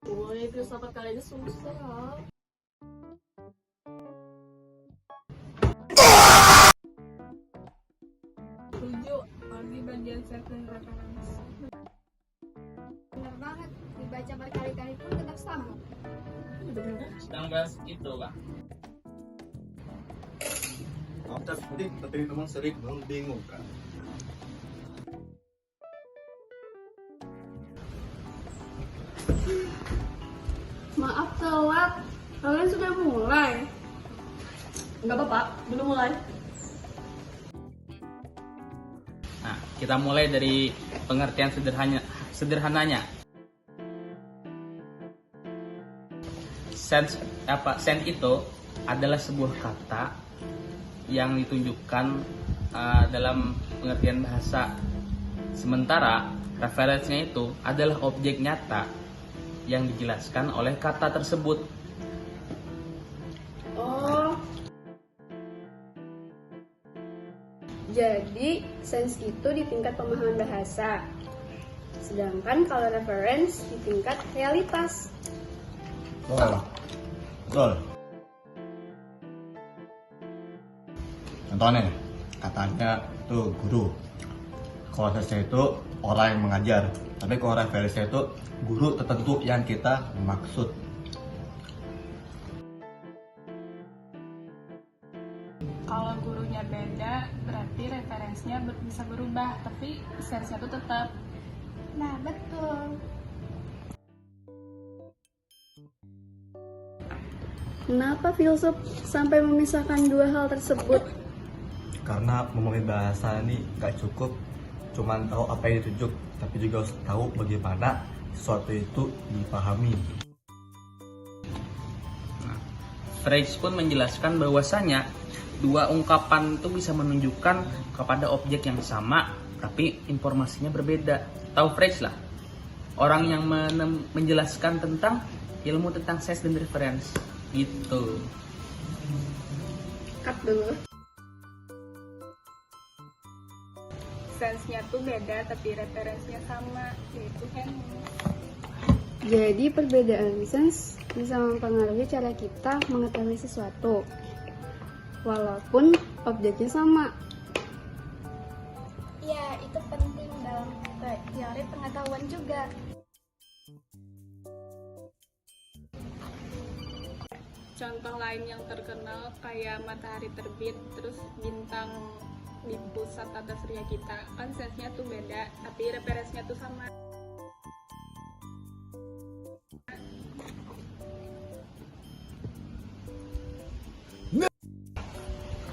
Woi, filsafat kali ini susah. Setuju, apalagi bagian set dan referensi. Bener banget, dibaca berkali-kali pun tetap sama. Sedang bahas itu, Bang. Kita seperti tapi memang sering membingungkan. Maaf telat, kalian sudah mulai. Enggak apa-apa, belum mulai. Nah, kita mulai dari pengertian sederhananya. Sense itu adalah sebuah kata yang ditunjukkan dalam pengertian bahasa. Sementara referensinya itu adalah objek nyata yang dijelaskan oleh kata tersebut. Oh, jadi sense itu di tingkat pemahaman bahasa, sedangkan kalau reference di tingkat realitas. Betul. Contohnya, katanya itu guru. Kalau saya itu orang yang mengajar, tapi kalau referensinya itu guru tertentu yang kita maksud. Kalau gurunya beda, berarti referensinya bisa berubah, tapi sense-nya itu tetap. Nah, betul. Kenapa filsuf sampai memisahkan dua hal tersebut? Karena memahami bahasa ini gak cukup cuman tahu apa yang ditunjuk, tapi juga harus tahu bagaimana sesuatu itu dipahami. Frege pun menjelaskan bahwasanya dua ungkapan itu bisa menunjukkan kepada objek yang sama, tapi informasinya berbeda. Tahu Frege lah, orang yang menjelaskan tentang ilmu tentang sense dan reference gitu. Cut dulu. Sense-nya tuh beda, tapi referensinya sama, yaitu Henry. Jadi perbedaan sense bisa mempengaruhi cara kita mengetahui sesuatu, walaupun objeknya sama. Ya, itu penting dalam teori pengetahuan juga. Contoh lain yang terkenal kayak matahari terbit, terus bintang di pusat tata surya kita, kan sense-nya tuh beda, tapi referensinya tuh sama.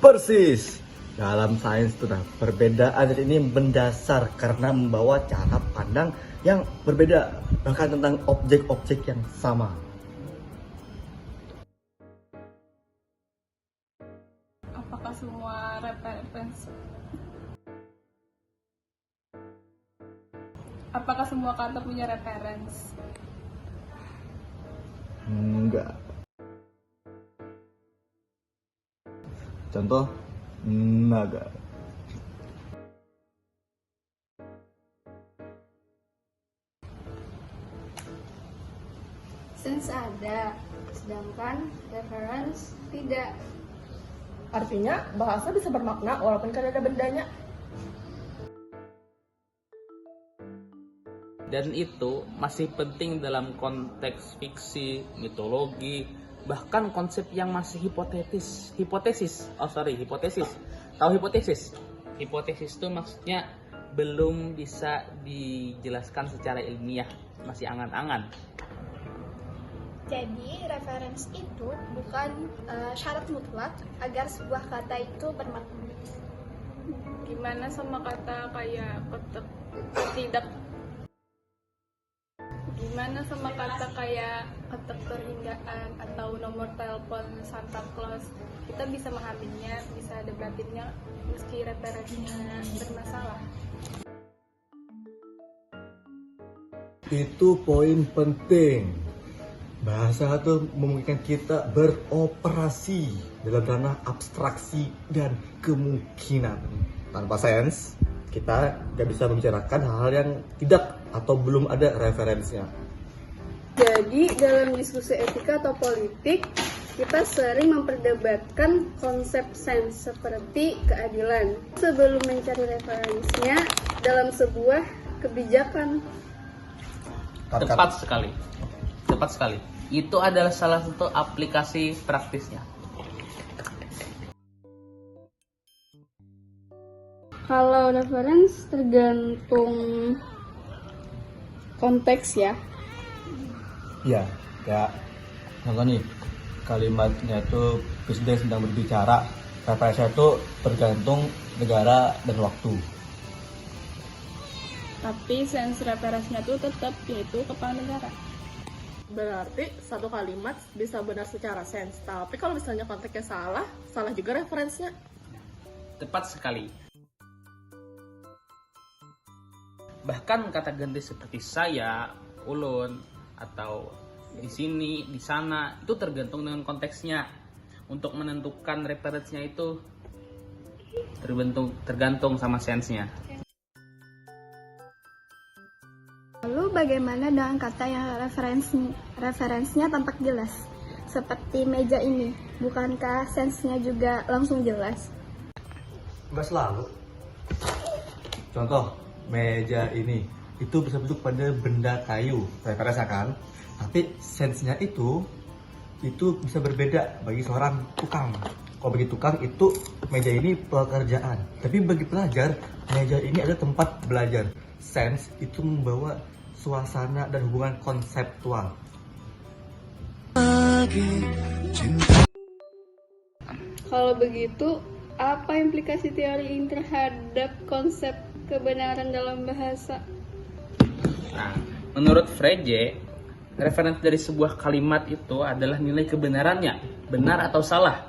Persis. Dalam sains itu perbedaan ini mendasar karena membawa cara pandang yang berbeda, bahkan tentang objek-objek yang sama. Apakah semua Apakah semua kata punya reference? Enggak. Contoh, naga. Sense ada, sedangkan reference tidak. Artinya bahasa bisa bermakna walaupun kan ada bendanya. Dan itu masih penting dalam konteks fiksi, mitologi, bahkan konsep yang masih hipotesis. Tahu hipotesis? Hipotesis itu maksudnya belum bisa dijelaskan secara ilmiah, masih angan-angan. Jadi, reference itu bukan syarat mutlak agar sebuah kata itu bermakna. Gimana sama kata kayak keterhinggaan atau nomor telepon Santa Claus? Kita bisa memahaminya, bisa debatinnya meski referensinya bermasalah. Itu poin penting. Bahasa itu memungkinkan kita beroperasi dalam ranah abstraksi dan kemungkinan. Tanpa sains, kita gak bisa membicarakan hal-hal yang tidak atau belum ada referensinya. Jadi dalam diskusi etika atau politik, kita sering memperdebatkan konsep sense seperti keadilan sebelum mencari referensinya dalam sebuah kebijakan. Tepat sekali. Tepat sekali. Itu adalah salah satu aplikasi praktisnya. Kalau reference tergantung konteks ya. Iya, kayak contoh nih, kalimatnya itu presiden sedang berbicara, referensinya itu tergantung negara dan waktu. Tapi sense referensinya tuh tetap yaitu kepala negara. Berarti satu kalimat bisa benar secara sense, tapi kalau misalnya konteksnya salah, salah juga referensinya. Tepat sekali. Bahkan kata ganti seperti saya, ulun, atau di sini, di sana, itu tergantung dengan konteksnya. Untuk menentukan referensinya itu tergantung sama sense-nya. Lalu bagaimana dengan kata yang referensinya tampak jelas? Seperti meja ini, bukankah sense-nya juga langsung jelas? Nggak selalu. Contoh, meja ini itu bisa bentuk pada benda kayu, referensinya kan. Tapi sense-nya itu bisa berbeda bagi seorang tukang. Kalau bagi tukang itu meja ini pekerjaan. Tapi bagi pelajar, meja ini adalah tempat belajar. Sense itu membawa suasana dan hubungan konseptual. Kalau begitu, apa implikasi teori ini terhadap konsep kebenaran dalam bahasa? Nah, menurut Frege, referensi dari sebuah kalimat itu adalah nilai kebenarannya, benar atau salah.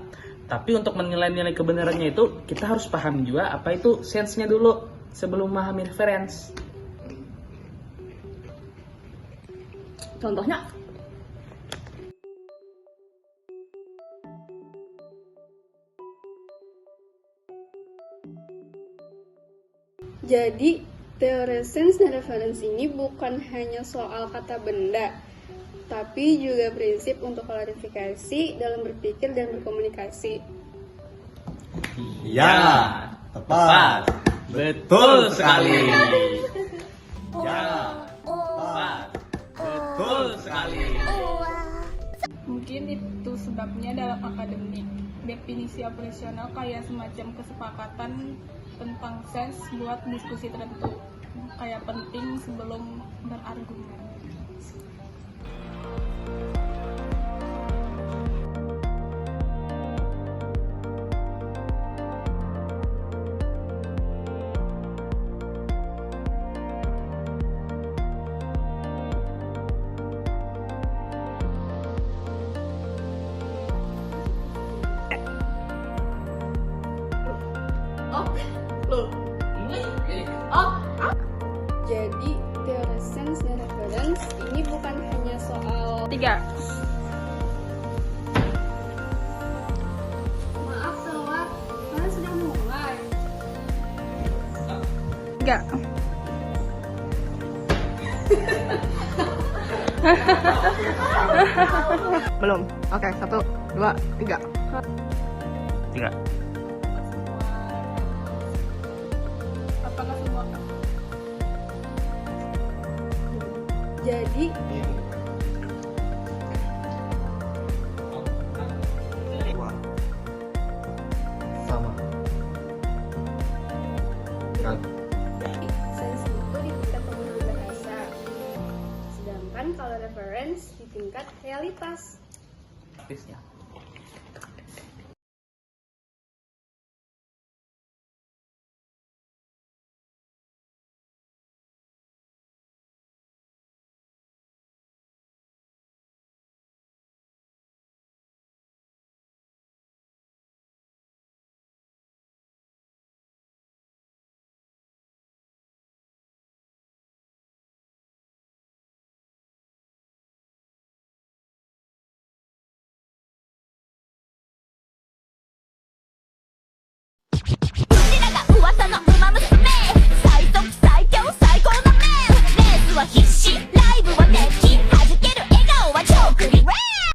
Tapi untuk menilai nilai kebenarannya itu, kita harus paham juga apa itu sense-nya dulu sebelum memahami referensi. Contohnya, Jadi, teori sense dan reference ini bukan hanya soal kata benda, tapi juga prinsip untuk klarifikasi dalam berpikir dan berkomunikasi. Ya, tepat. Betul sekali. Ya, tepat. Betul sekali. Mungkin itu sebabnya dalam akademik definisi operasional kayak semacam kesepakatan tentang sense buat diskusi tertentu, kayak penting sebelum berargumen. Jadi, teori sense dan reference ini bukan hanya soal 3. maaf telat, kalian sudah mulai. 3. belum. Oke, 1, 2, 3. 3. Apakah semua? Jadi, Sama. Kan? sense itu di tingkat penggunaan bahasa, sedangkan kalau reference di tingkat realitas. Praktisnya.噂の馬娘最速最強最高なメンレースは必至